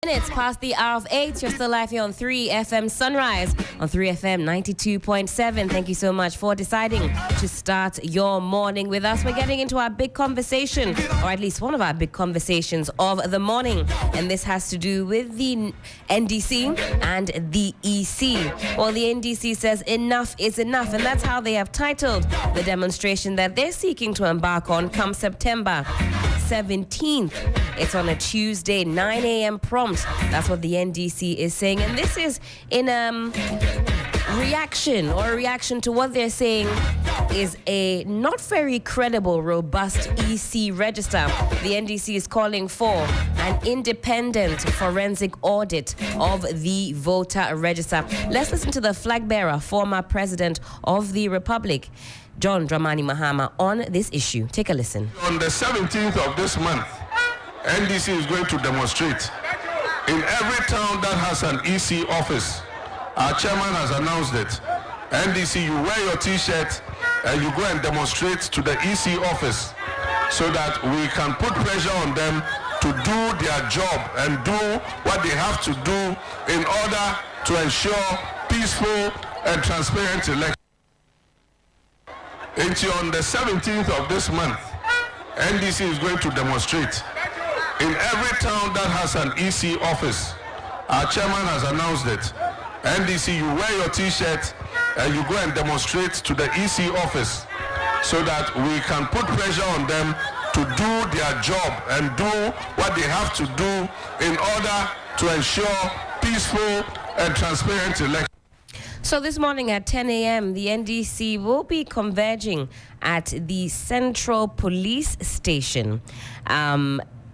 Minutes past the hour of 8. You're still live here on 3FM Sunrise on 3FM 92.7. Thank you so much for deciding to start your morning with us. We're getting into our big conversation, or at least one of our big conversations of the morning. And this has to do with the NDC and the EC. Well, the NDC says enough is enough, and that's how they have titled the demonstration that they're seeking to embark on come September 17th. It's on a Tuesday, 9 a.m. prompt. That's what the NDC is saying. And this is in reaction to what they're saying is a not very credible, robust EC register. The NDC is calling for an independent forensic audit of the voter register. Let's listen to the flag bearer, former president of the Republic, John Dramani Mahama, on this issue. Take a listen. On the 17th of this month, NDC is going to demonstrate in every town that has an EC office. Our chairman has announced it. NDC, you wear your T-shirt and you go and demonstrate to the EC office so that we can put pressure on them to do their job and do what they have to do in order to ensure peaceful and transparent elections. Until on the 17th of this month, NDC is going to demonstrate in every town that has an EC office. Our chairman has announced it. NDC, you wear your T-shirt and you go and demonstrate to the EC office so that we can put pressure on them to do their job and do what they have to do in order to ensure peaceful and transparent elections. So this morning at 10 a.m., the NDC will be converging at the Central Police Station.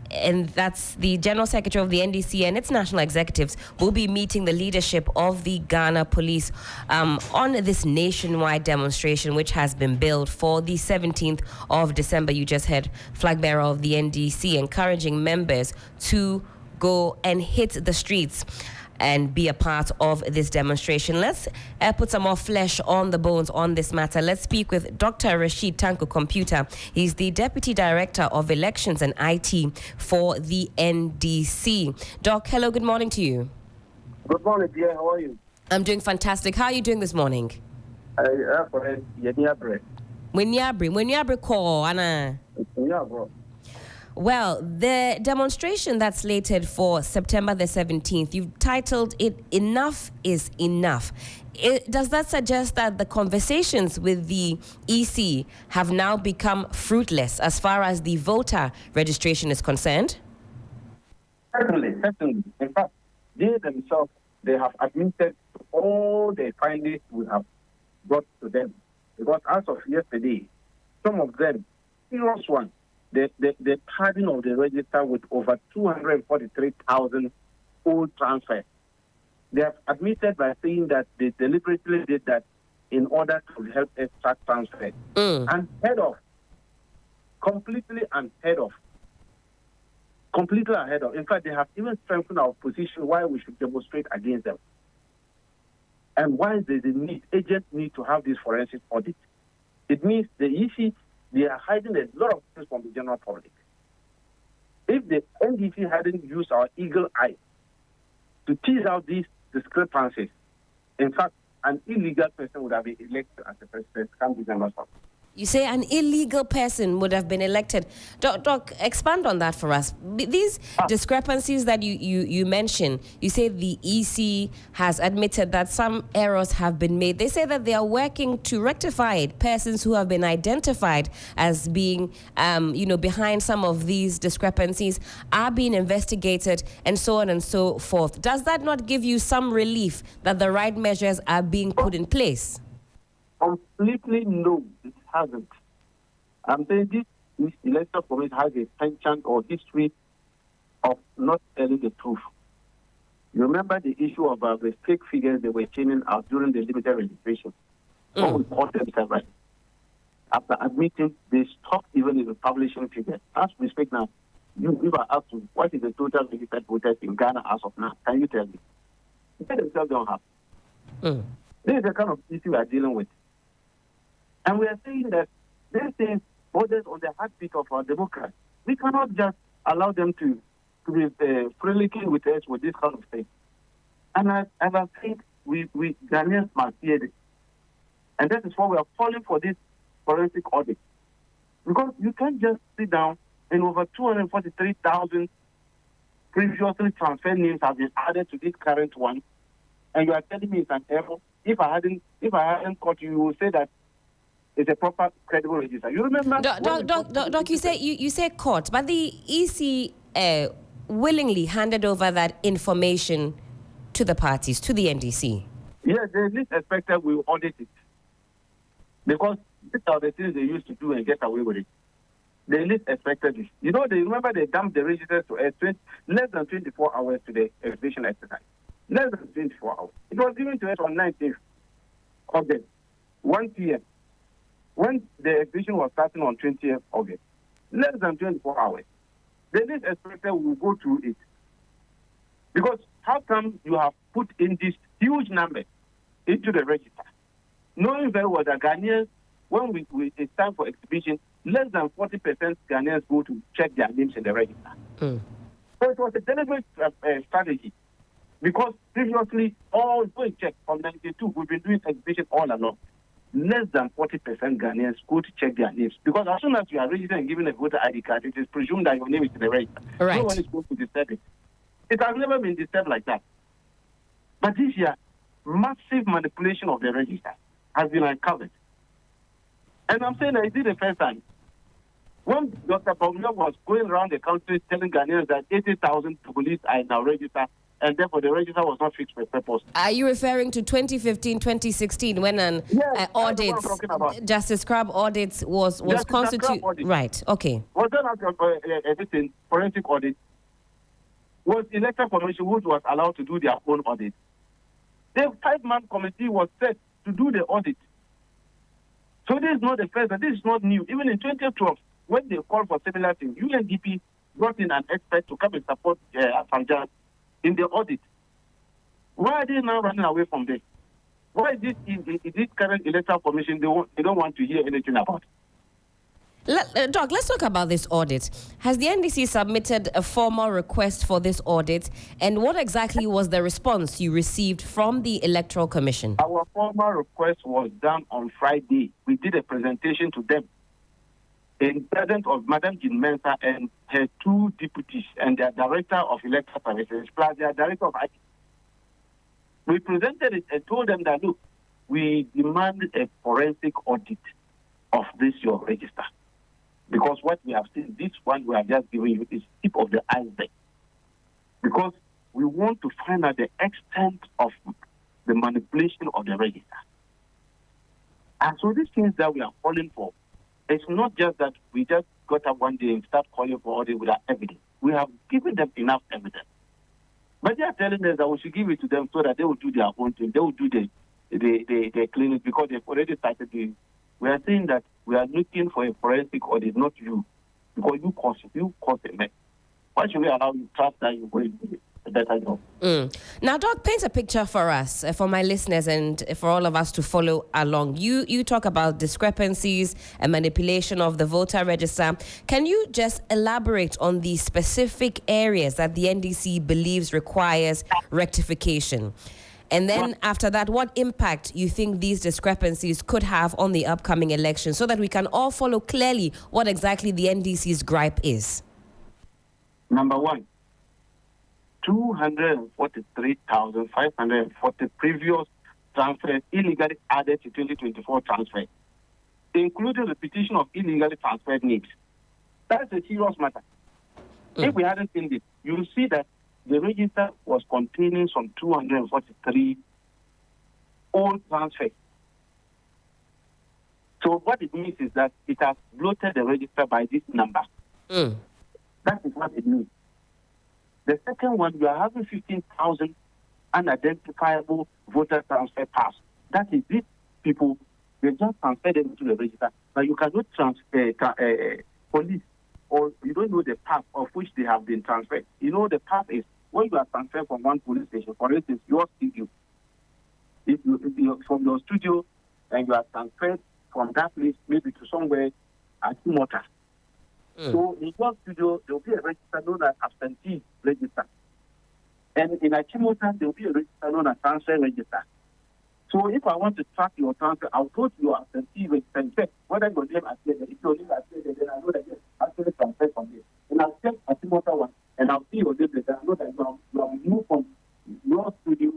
And that's the General Secretary of the NDC and its national executives will be meeting the leadership of the Ghana Police on this nationwide demonstration, which has been billed for the 17th of December. You just heard flag bearer of the NDC encouraging members to go and hit the streets and be a part of this demonstration. Let's put some more flesh on the bones on this matter. Let's speak with Dr. Rashid Tanko Computer. He's the Deputy Director of Elections and IT for the NDC. Doc, hello, good morning to you. Good morning, dear. How are you? I'm doing fantastic. How are you doing this morning? When call, Anna. Yeah, bro. Well, the demonstration that's slated for September the 17th, you've titled it Enough is Enough. Does that suggest that the conversations with the EC have now become fruitless as far as the voter registration is concerned? Certainly. In fact, they themselves, they have admitted to all the findings we have brought to them. Because as of yesterday, some of them, serious ones, the padding of the register with over 243,000 old transfers. They have admitted by saying that they deliberately did that in order to help extract transfers. Completely ahead of. In fact, they have even strengthened our position why we should demonstrate against them. And why there's a urgent need to have this forensic audit. It means the EC, they are hiding a lot of things from the general public. If the NDC hadn't used our eagle eye to tease out these discrepancies, in fact, an illegal person would have been elected as the president. Can't be done. You say an illegal person would have been elected. Doc, expand on that for us. These discrepancies that you mentioned, you say the EC has admitted that some errors have been made. They say that they are working to rectify it. Persons who have been identified as being, behind some of these discrepancies are being investigated and so on and so forth. Does that not give you some relief that the right measures are being put in place? Completely no, it hasn't. I'm saying this electoral commission has a penchant or history of not telling the truth. You remember the issue of the fake figures they were chaining out during the limited registration. We caught them several. After admitting, they stopped even in publishing figures. As we speak now, you are asked what is the total registered voters in Ghana as of now? Can you tell me? They themselves don't have. This is the kind of issue we are dealing with. And we are saying that these things borders on the heartbeat of our democracy. We cannot just allow them to frolicking with us with this kind of thing. And I think we Ghanaians must hear this. And that is why we are calling for this forensic audit. Because you can't just sit down and over 243,000 previously transferred names have been added to this current one, and you are telling me it's an error. If I hadn't caught you, you would say that it's a proper credible register. You remember? Doc, you say court, but the EC willingly handed over that information to the parties, to the NDC. Yes, the least expected will audit it. Because these are the things they used to do and get away with it. They least expected it. You know, remember they dumped the registers to less than 24 hours to the exhibition exercise. Less than 24 hours. It was given to us on 19th August, 1 p.m. When the exhibition was starting on 20th August. Less than 24 hours. The least expected will go through it. Because how come you have put in this huge number into the register? Knowing very well that Ghanaians, when it's time for exhibition, less than 40% Ghanaians go to check their names in the register. So it was a deliberate strategy. Because previously, all going check from 92, we've been doing exhibition all along. Less than 40% Ghanaians go to check their names. Because as soon as you are registered and given a voter ID card, it is presumed that your name is in the register. Right. No one is going to disturb it. It has never been disturbed like that. But this year, massive manipulation of the register has been uncovered. And I'm saying that it is the first time. When Dr. Bawumia was going around the country telling Ghanaians that 80,000 police are now registered, and therefore the register was not fixed for purpose. Are you referring to 2015, 2016, when an audit, Justice Crab audit was constituted? Right, okay. Was done after everything, forensic audit, was Electoral Commission which was allowed to do their own audit. The 5-man committee was set to do the audit. So this is not the first, this is not new. Even in 2012, when they called for similar things, UNDP brought in an expert to come and support Afanja in the audit. Why are they now running away from this? Why is this current Electoral Commission, they don't want to hear anything about it? Doc, let's talk about this audit. Has the NDC submitted a formal request for this audit? And what exactly was the response you received from the Electoral Commission? Our formal request was done on Friday. We did a presentation to them in presence of Madam Jean Mensah and her 2 deputies and their Director of Electoral Services, plus their Director of IT. We presented it and told them that, look, we demand a forensic audit of this your register. Because what we have seen, this one we have just given you is tip of the iceberg. Because we want to find out the extent of the manipulation of the register. And so these things that we are calling for, it's not just that we just got up one day and start calling for audit without evidence. We have given them enough evidence. But they are telling us that we should give it to them so that they will do their own thing. They will do the clinic because they've already started doing. We are saying that we are looking for a forensic audit, not you, because you cause a mess. Why should we allow you trust that you're going to do a better job? Now, Doc, paint a picture for us, for my listeners and for all of us to follow along. You talk about discrepancies and manipulation of the voter register. Can you just elaborate on the specific areas that the NDC believes requires rectification? And then after that, what impact you think these discrepancies could have on the upcoming election so that we can all follow clearly what exactly the NDC's gripe is? Number one, 243,540 previous transfers illegally added to 2024 transfers, including repetition of illegally transferred names. That's a serious matter. If we hadn't seen this, you will see that the register was containing some 243 old transfers. So what it means is that it has bloated the register by this number. That is what it means. The second one, you are having 15,000 unidentifiable voter transfer pass. That is, these people, they just transfer them to the register, but you cannot transfer police, or you don't know the path of which they have been transferred. You know the path is when you are transferred from one police station, for instance, your studio. If you from your studio and you are transferred from that place maybe to somewhere at Mota. So in your studio, there will be a register known as absentee register. And in Achimota, there will be a register known as transfer register. So if I want to track your transfer, I'll go to your absentee register and check whether your name appears there. If your name appears there, then I know that yes, actually transferred from there. And I'll check Achimota one, and I'll see your name there. I know that you have moved from your studio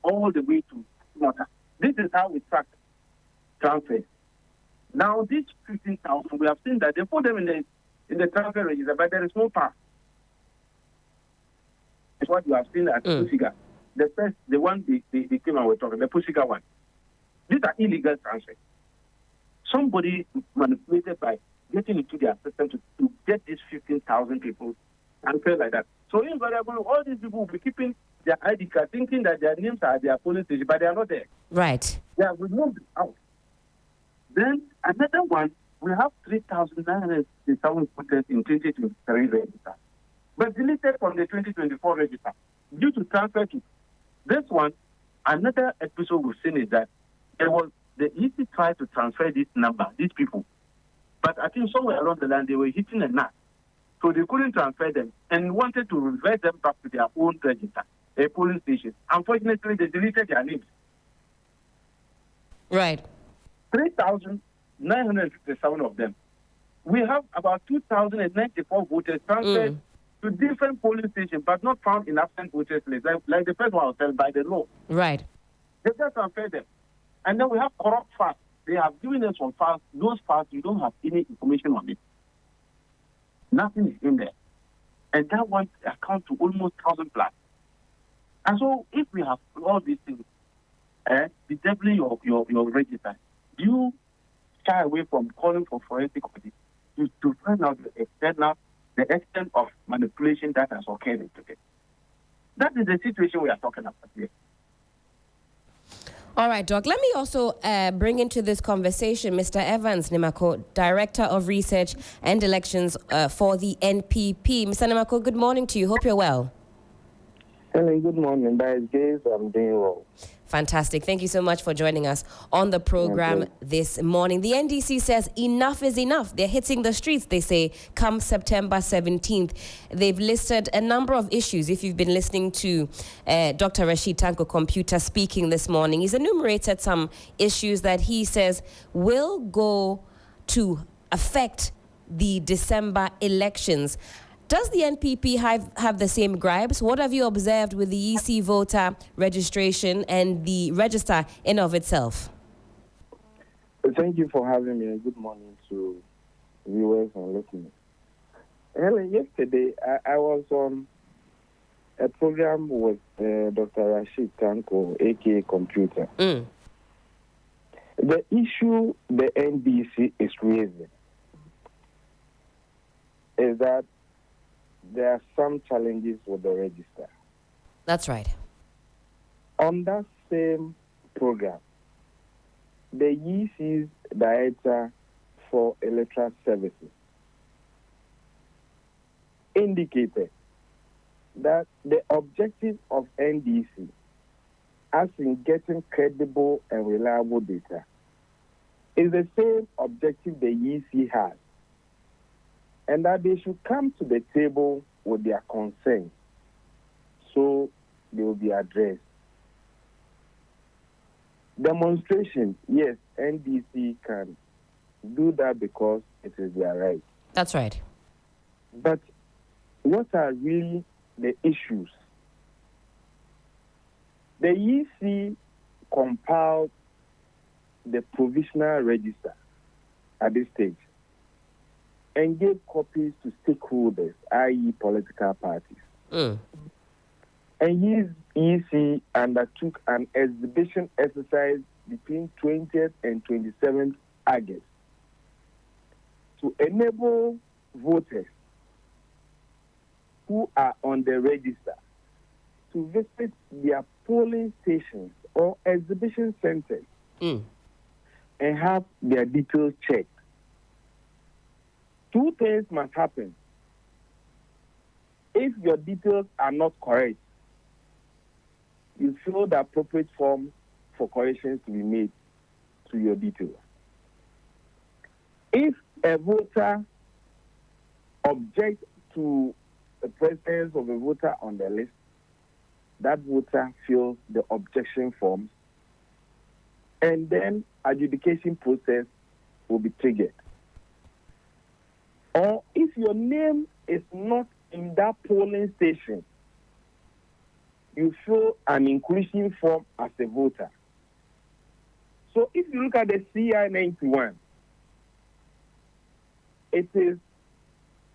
all the way to Achimota. This is how we track transfers. Now, these 15,000, we have seen that they put them in the transfer register, but there is no pass. It's what you have seen at Pusiga. The one they came and were talking, the Pusiga one. These are illegal transfers. Somebody manipulated by getting into their system to get these 15,000 people and feel like that. So invariably, all these people will be keeping their ID card, thinking that their names are their police station, but they are not there. Right. They have removed it out. Then another one, we have 3,967 voters in 2023 register, but deleted from the 2024 register due to transfer to this one. Another episode we've seen is that there was the EC tried to transfer this number, these people, but I think somewhere along the line they were hitting a nut, so they couldn't transfer them and wanted to revert them back to their own register, a polling station. Unfortunately, they deleted their names. Right. 3,957 of them. We have about 2,094 voters transferred to different polling stations, but not found in absent voters list, like the first one was said by the law. Right. They just transferred them. And then we have corrupt files. They have given us some files. Those files, you don't have any information on it. Nothing is in there. And that one accounts to almost 1,000 plus. And so if we have all these things, be definitely your register. You shy away from calling for forensic audit to find out the extent of manipulation that has occurred today. That is the situation we are talking about here. All right, Doc. Let me also bring into this conversation Mr. Evans Nimako, Director of Research and Elections for the NPP. Mr. Nimako, good morning to you. Hope you're well. Hello, good morning. By Grace, I'm doing well. Fantastic. Thank you so much for joining us on the program this morning. The NDC says enough is enough. They're hitting the streets, they say, come September 17th. They've listed a number of issues. If you've been listening to Dr. Rashid Tanko Computer speaking this morning, he's enumerated some issues that he says will go to affect the December elections. Does the NPP have the same gripes? What have you observed with the EC voter registration and the register in of itself? Thank you for having me, and good morning to viewers and listeners. Helen, yesterday I was on a program with Dr. Rashid Tanko, aka Computer. The issue the NDC is raising is that there are some challenges with the register. That's right. On that same program, the EC's Director for Electoral Services indicated that the objective of NDC, as in getting credible and reliable data, is the same objective the EC has, and that they should come to the table with their concerns so they will be addressed. Demonstration, yes, NDC can do that because it is their right. That's right. But what are really the issues? The EC compiled the provisional register at this stage and gave copies to stakeholders, i.e. political parties. And his EC undertook an exhibition exercise between 20th and 27th August to enable voters who are on the register to visit their polling stations or exhibition centers and have their details checked. Two things must happen. If your details are not correct, you fill the appropriate form for corrections to be made to your details. If a voter object to the presence of a voter on the list, that voter fills the objection forms, and then adjudication process will be triggered. Or if your name is not in that polling station, you fill an inclusion form as a voter. So if you look at the CI 91, it is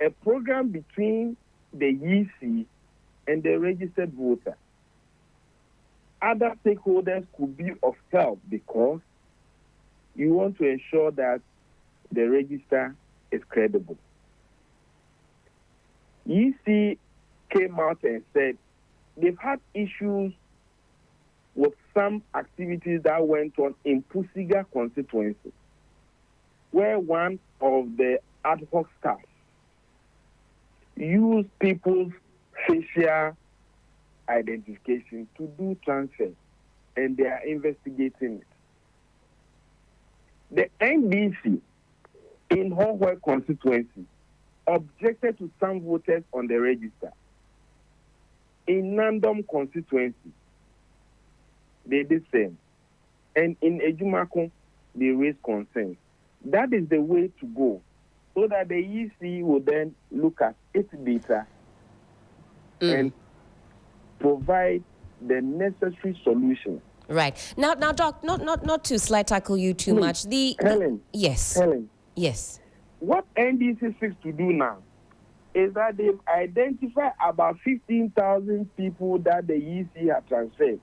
a program between the EC and the registered voter. Other stakeholders could be of help because you want to ensure that the register is credible. EC came out and said they've had issues with some activities that went on in Pusiga constituency, where one of the ad hoc staff used people's facial identification to do transfers, and they are investigating it. The NDC in Hohoi constituency objected to some voters on the register. In Nandom constituency, they did the same. And in Ejumako, they raised concerns. That is the way to go, so that the EC will then look at its data and provide the necessary solution. Right. Now, Doc, not to slight tackle you too much. Helen. Yes. Helen. Yes. What NDC seeks to do now is that they've identified about 15,000 people that the EC have transferred.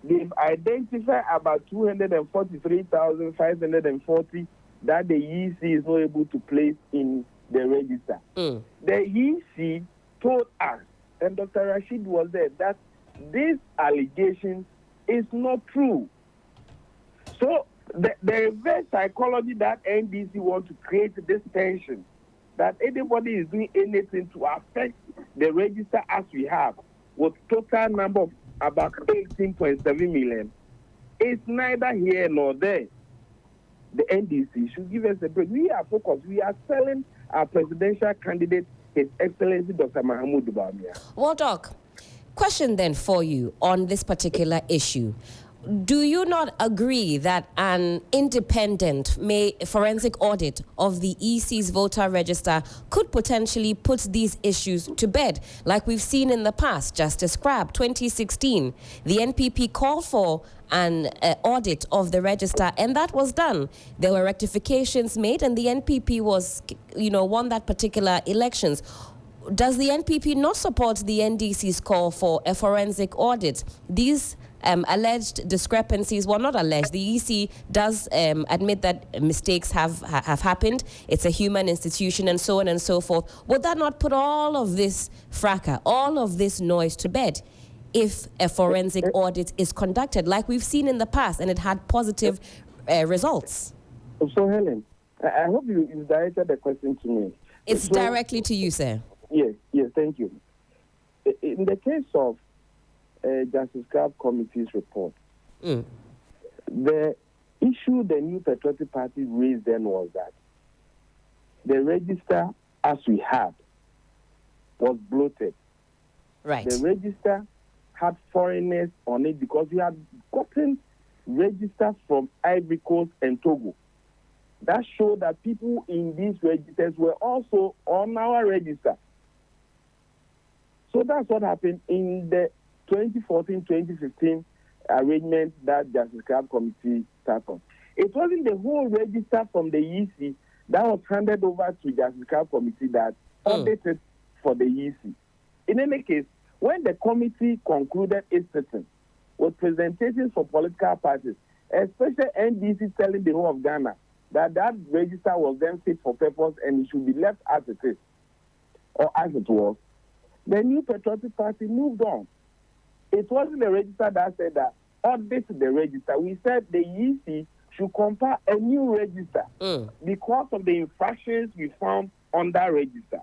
They've identified about 243,540 that the EC is not able to place in the register. The EC told us, and Dr. Rashid was there, that this allegation is not true. So the reverse psychology that NDC want to create this tension, that anybody is doing anything to affect the register as we have, with total number of about 18.7 million, is neither here nor there. The NDC should give us a break. We are focused. We are selling our presidential candidate, His Excellency Dr. Mahamudu Bawumia. Well, Doc, question then for you on this particular issue. Do you not agree that an independent forensic audit of the EC's voter register could potentially put these issues to bed? Like we've seen in the past, Justice Crabb, 2016, the NPP called for an audit of the register, and that was done. There were rectifications made, and the NPP won that particular elections. Does the NPP not support the NDC's call for a forensic audit? These alleged discrepancies, well, not alleged, the EC does admit that mistakes have happened. It's a human institution and so on and so forth. Would that not put all of this fracas, all of this noise to bed if a forensic audit is conducted, like we've seen in the past, and it had positive results? So, Helen, I hope you directed the question to me. It's directly to you, sir. Yes, thank you. In the case of Justice Crabb Committee's report, the issue the New Patriotic Party raised then was that the register, as we had, was bloated. Right. The register had foreigners on it because we had gotten registers from Ivory Coast and Togo that showed that people in these registers were also on our register. So that's what happened in the 2014-2015 arrangement that Justice Crabb Committee started. It wasn't the whole register from the EC that was handed over to Justice Crabb Committee that audited for the EC. In any case, when the committee concluded its sitting with presentations for political parties, especially NDC telling the whole of Ghana that register was then fit for purpose and it should be left as it is, or as it was, the New Patriotic Party moved on. It wasn't the register that said that audit the register. We said the EC should compile a new register because of the infractions we found on that register.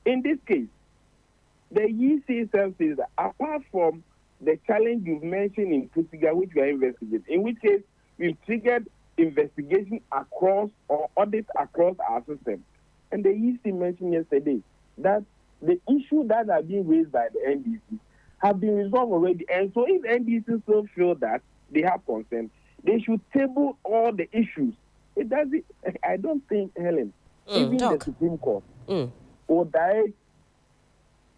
In this case, the EC itself says that apart from the challenge you've mentioned in Pusiga, which we are investigating, in which case we've triggered investigation across or audit across our system, And the EC mentioned yesterday that the issue that are being raised by the NDC have been resolved already. And so if NDC still feel that they have consent, they should table all the issues. It doesn't. I don't think, Helen, even the Supreme Court will direct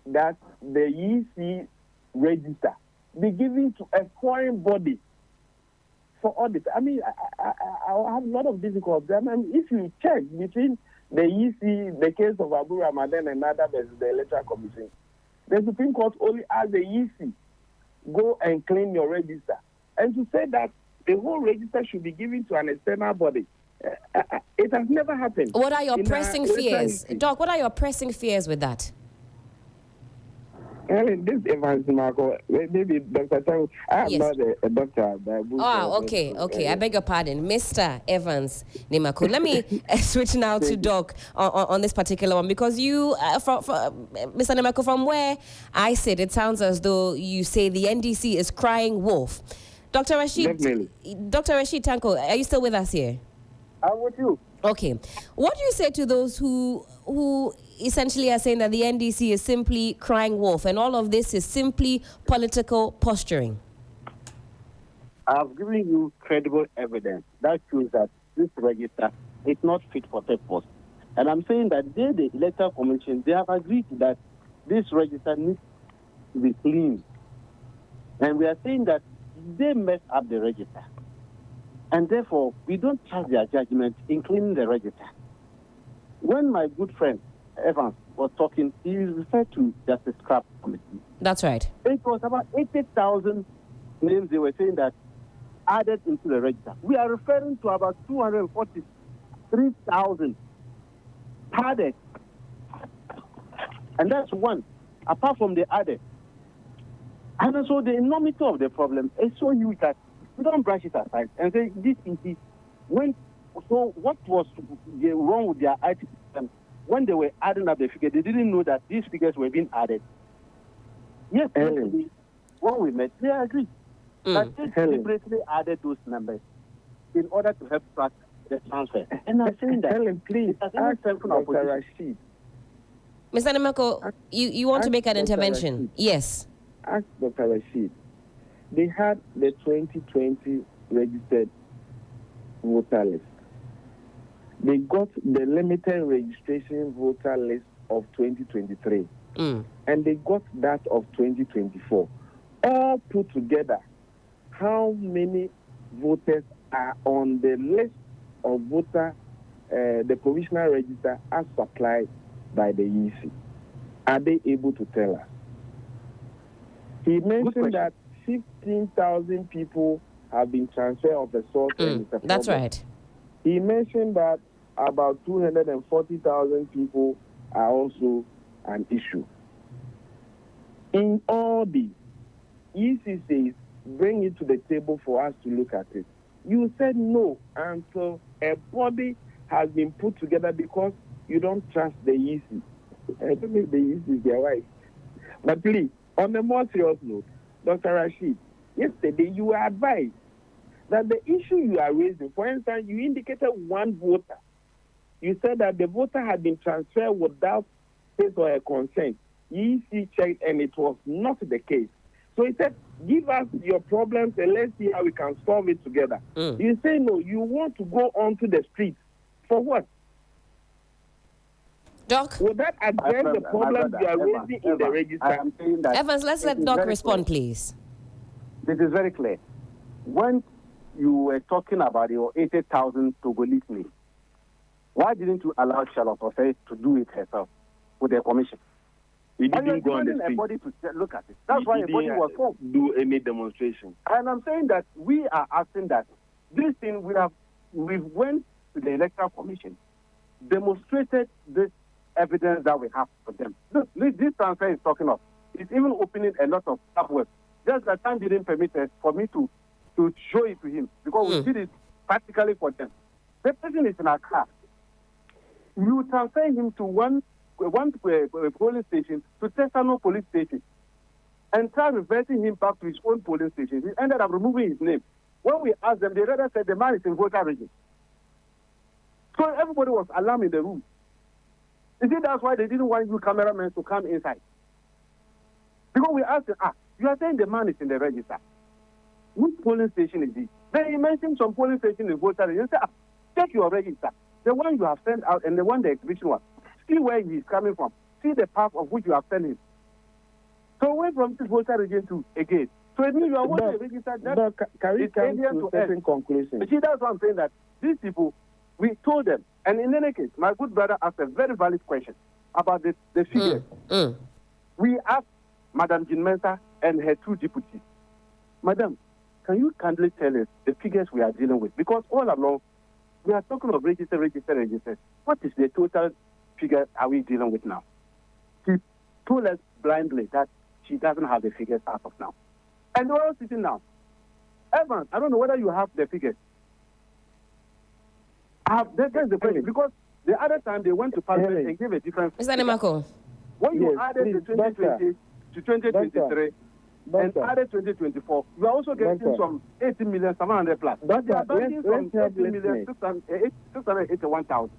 that the EC register be given to a foreign body for audit. I mean, I have a lot of difficulty. I mean, if you check between the EC, the case of Abu Ramadan and Nada versus the Electoral Commission, the Supreme Court only asked the EC, go and clean your register. And to say that the whole register should be given to an external body, it has never happened. What are your pressing fears? Doc, what are your pressing fears with that? This Evans Marco, maybe Dr. Tang, I'm not a doctor. Okay. I beg your pardon. Mr. Evans Nimako. Let me switch now to Doc on this particular one, because you, Mr. Nimako, from where I sit, it sounds as though you say the NDC is crying wolf. Dr. Rashid Tanko, are you still with us here? I'm with you. Okay. What do you say to those who essentially are saying that the NDC is simply crying wolf and all of this is simply political posturing? I've given you credible evidence that shows that this register is not fit for purpose. And I'm saying that the Electoral Commission, they have agreed that this register needs to be clean. And we are saying that they messed up the register. And therefore, we don't trust their judgment in cleaning the register. When my good friend Evans was talking, he referred to Justice Scrap Committee. That's right. It was about 80,000 names they were saying that added into the register. We are referring to about 243,000 added. And that's one, apart from the added. And so the enormity of the problem is so huge that we don't brush it aside and say this is when. So what was wrong with their IT system? When they were adding up the figures, they didn't know that these figures were being added. Yes, when we met, they agreed that they deliberately added those numbers in order to help track the transfer. And I'm saying that, Helen, please, ask Dr. Rashid. Mr. Nimako, you want to make an intervention? Rashid. Yes. Ask Dr. Rashid. They had the 2020 registered voter list. They got the limited registration voter list of 2023. And they got that of 2024. All put together, how many voters are on the list of voter, the provisional register as supplied by the EC? Are they able to tell us? He mentioned that 15,000 people have been transferred of the sort. That's right. He mentioned that about 240,000 people are also an issue. In all these, EC says, bring it to the table for us to look at it. You said no until a body has been put together because you don't trust the EC. I don't know if the EC is their wife. But please, on a more serious note, Dr. Rashid, yesterday you were advised that the issue you are raising, for instance, you indicated one voter. You said that the voter had been transferred without his or her consent. EC checked and it was not the case. So he said, give us your problems and let's see how we can solve it together. You say no, you want to go onto the streets. For what? Doc? Will that address the problems you are raising in the register? Evans, let's let Doc respond, please. This is very clear. When you were talking about your 80,000 Togolese names, why didn't you allow Charlotte Osei to do it herself with the commission? We didn't go on the street. Body to look at it. That's why a body was formed. Do any demonstration. And I'm saying that we are asking that this thing we went to the Electoral Commission, demonstrated this evidence that we have for them. Look, this transfer is talking of. It's even opening a lot of subwebs. Just that time didn't permit us for me to show it to him because we did it practically for them. The person is in a car. You transfer him to one police station to Tesano police station and try reversing him back to his own police station. He ended up removing his name. When we asked them, they rather said the man is in voter registry. So everybody was alarmed in the room. You see, that's why they didn't want you cameramen to come inside. Because we asked them, you are saying the man is in the register. Which polling station is he? Then he mentioned some polling station in voter register. You say, check your register. The one you have sent out and the one the exhibition was. See where he is coming from. See the path of which you have sent him. So away from this voter register again. So it means you are voting register. Can we come to certain conclusions? You see, that's what I'm saying, that these people, we told them, and in any case, my good brother asked a very valid question about the figures. We asked Madam Jean Mensa and her two deputies, Madam, can you kindly tell us the figures we are dealing with? Because all along, we are talking of register. What is the total figure are we dealing with now? She told us blindly that she doesn't have the figures as of now. And we're all sitting now. Evans, I don't know whether you have the figures. That's the question. Because the other time they went to Parliament and gave a different Mr. Nemako. When you added the 2020 to 2023 and added 2024, you are also getting some 18 million, 700 plus. But they are banking from 18 million, 681,000.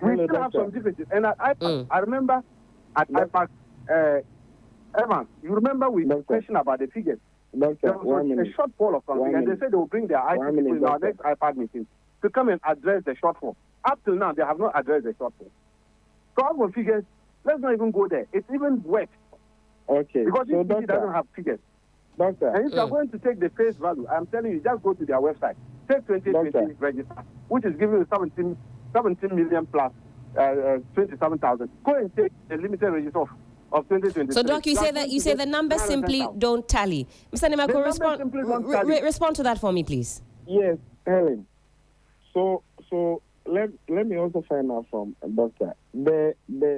We still have some differences. And I remember at IPAC, Evans, you remember we questioned about the figures. There was a shortfall of something, and they said they will bring their IT people in our next IPAC meeting to come and address the shortfall. Up till now, they have not addressed the shortfall. So as for figures, let's not even go there. It's even wet. Okay. Because so this doesn't have figures. Doctor. And if you are going to take the face value, I'm telling you, just go to their website. Take 2020 register, which is giving you 17 million plus 27,000. Go and take the limited register of 2020. So, Doc, you say the numbers simply don't tally. Mr. Nemako, respond to that for me, please. Yes, Helen. So let me also find out from Doctor. The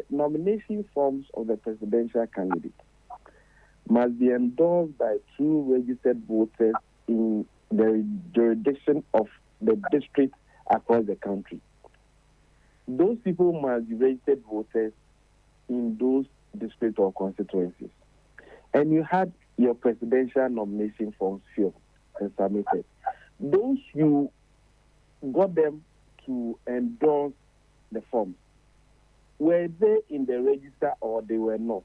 nomination forms of the presidential candidate must be endorsed by two registered voters in the jurisdiction of the district across the country. Those people must be registered voters in those districts or constituencies. And you had your presidential nomination forms filled and submitted. Those you got them to endorse the forms, were they in the register or they were not?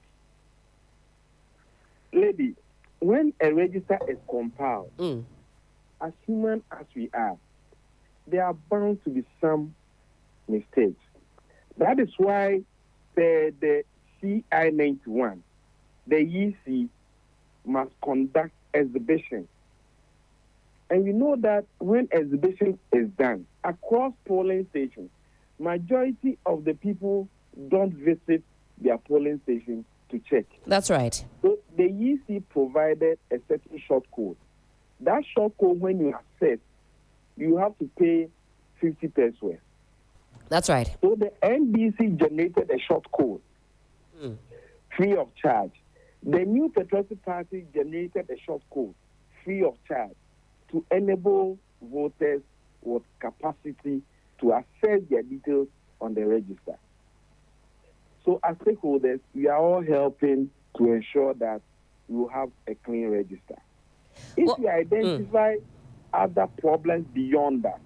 Lady, when a register is compiled, as human as we are, there are bound to be some mistakes. That is why the CI91, the EC, must conduct exhibition. And you know that when exhibition is done across polling stations, majority of the people don't visit their polling station to check. That's right. So the EC provided a certain short code. That short code, when you access, you have to pay 50 pesos. That's right. So the NDC generated a short code free of charge. The New Patriotic Party generated a short code free of charge to enable voters with capacity to access their details on the register. So as stakeholders, we are all helping to ensure that we will have a clean register. If we identify other problems beyond that,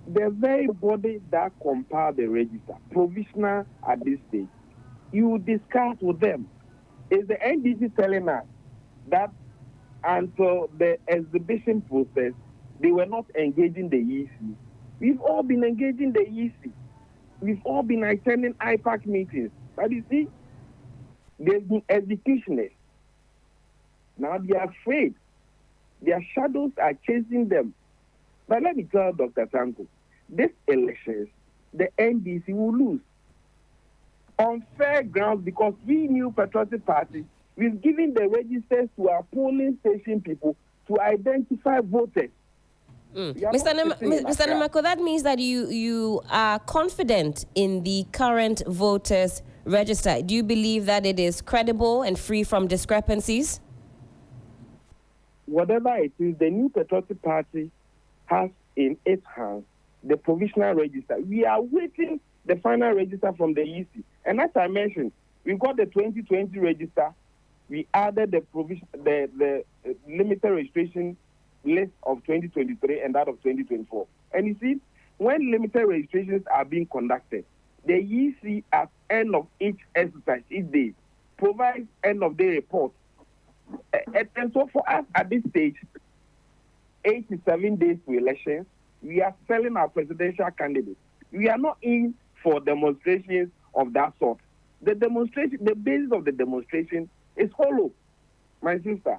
the very body that compile the register, provisional at this stage, you discuss with them. Is the NDC telling us that until the exhibition process, they were not engaging the EC? We've all been engaging the EC. We've all been attending IPAC meetings. But you see, there's been executioners. Now they are afraid. Their shadows are chasing them. But let me tell Dr. Tanko, this elections, the NDC will lose on fair grounds because we New Patriotic Party, we've given the registers to our polling station people to identify voters. Mr. Nemako, that means that you are confident in the current voters register. Do you believe that it is credible and free from discrepancies? Whatever it is, the New Patriotic Party has in its hands the provisional register. We are waiting the final register from the EC. And as I mentioned, we've got the 2020 register. We added the limited registration list of 2023 and that of 2024. And you see, when limited registrations are being conducted, the EC at end of each exercise, each day, provides end of day reports. And so for us at this stage, 87 days to elections, we are selling our presidential candidate. We are not in for demonstrations of that sort. The demonstration, the basis of the demonstration is hollow. My sister,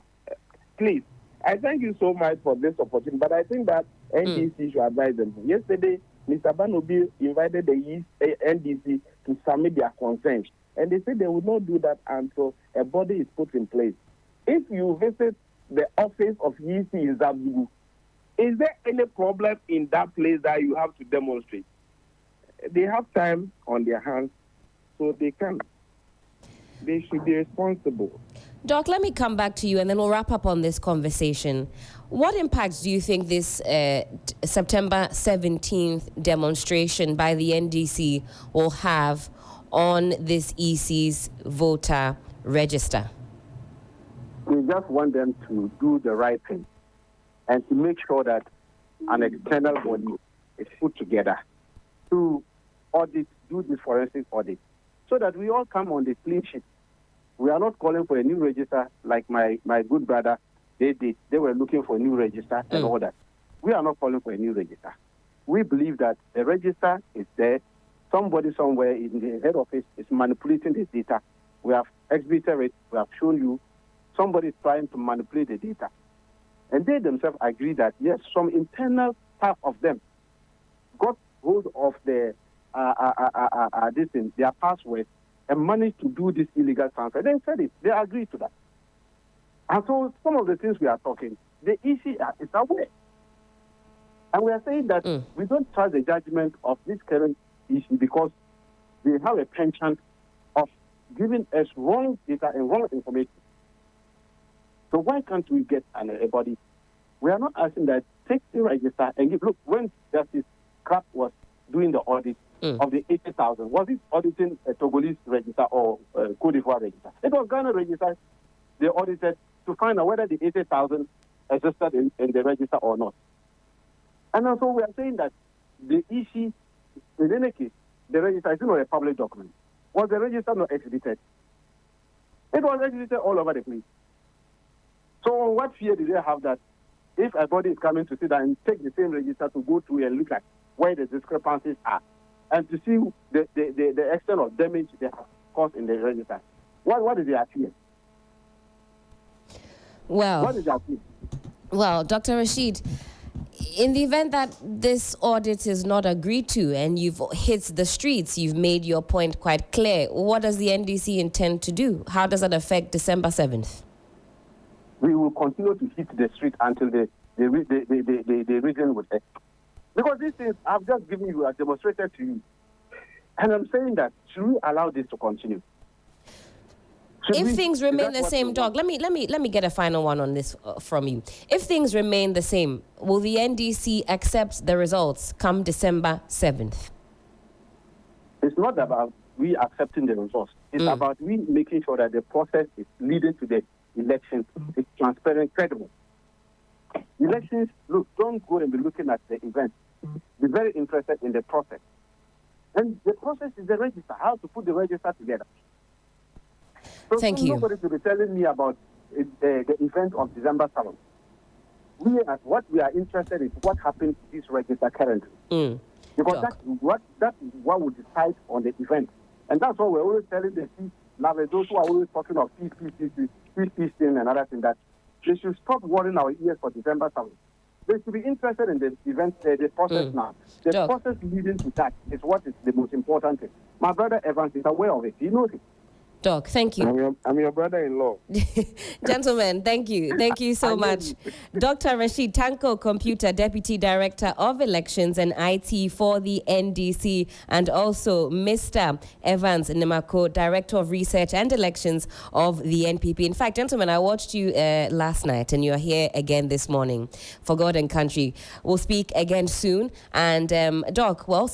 please, I thank you so much for this opportunity, but I think that NDC should advise them. Yesterday, Mr. Banobi invited the NDC to submit their concerns, and they said they would not do that until a body is put in place. If you visit the office of EC in Zabugu, is there any problem in that place that you have to demonstrate? They have time on their hands, so they should be responsible. Doc, let me come back to you and then we'll wrap up on this conversation. What impact do you think this September 17th demonstration by the NDC will have on this EC's voter register? We just want them to do the right thing and to make sure that an external body is put together to audit, do the forensic audit, so that we all come on the clean sheet. We are not calling for a new register like my good brother, they did. They were looking for a new register and all that. We are not calling for a new register. We believe that the register is there. Somebody somewhere in the head office is manipulating the data. We have exhibited it. We have shown you. Somebody is trying to manipulate the data. And they themselves agree that, yes, some internal staff of them got hold of their passwords and managed to do this illegal transfer. They said it. They agreed to that. And so some of the things we are talking, the EC is aware. And we are saying that we don't trust the judgment of this current issue because they have a penchant of giving us wrong data and wrong information. So why can't we get a body? We are not asking that take the register and give. Look, when Justice Krapp was doing the audit of the 80,000, was it auditing a Togolese register or Cote d'Ivoire register? It was Ghana register they audited to find out whether the 80,000 existed in the register or not. And also we are saying that the EC, in any case, the register is not a public document. Was the register not exhibited? It was exhibited all over the place. So what fear do they have that if a body is coming to sit down and take the same register to go through and look at where the discrepancies are and to see the extent of damage they have caused in the register? What is their fear? Well, what is their fear? Well, Dr. Rashid, in the event that this audit is not agreed to and you've hit the streets, you've made your point quite clear. What does the NDC intend to do? How does that affect December 7th? We will continue to hit the street until the region would end. Because these things I've just given you, I've demonstrated to you. And I'm saying that, should we allow this to continue? If things remain the same, Doc, let me get a final one on this from you. If things remain the same, will the NDC accept the results come December 7th? It's not about we accepting the results. It's about we making sure that the process is leading to the elections. It's transparent, credible. Elections, look, don't go and be looking at the event. Be very interested in the process. And the process is the register, how to put the register together. So Thank you. Nobody should be telling me about the event of December 7th. What we are interested in is what happens to this register currently. Because that's what we decide on the event. And that's what we're always telling the peace lovers, those who are always talking of peace, and another thing, that they should stop worrying our ears for December 7th. They should be interested in the event, the process now. The process leading to that is what is the most important thing. My brother Evans is aware of it. He knows it. Doc, thank you. I'm your brother-in-law. Gentlemen, thank you. Thank you so much. Dr. Rashid Tanko Computer, Deputy Director of Elections and IT for the NDC, and also Mr. Evans Nimako, Director of Research and Elections of the NPP. In fact, gentlemen, I watched you last night and you're here again this morning for God and Country. We'll speak again soon. And Doc, well,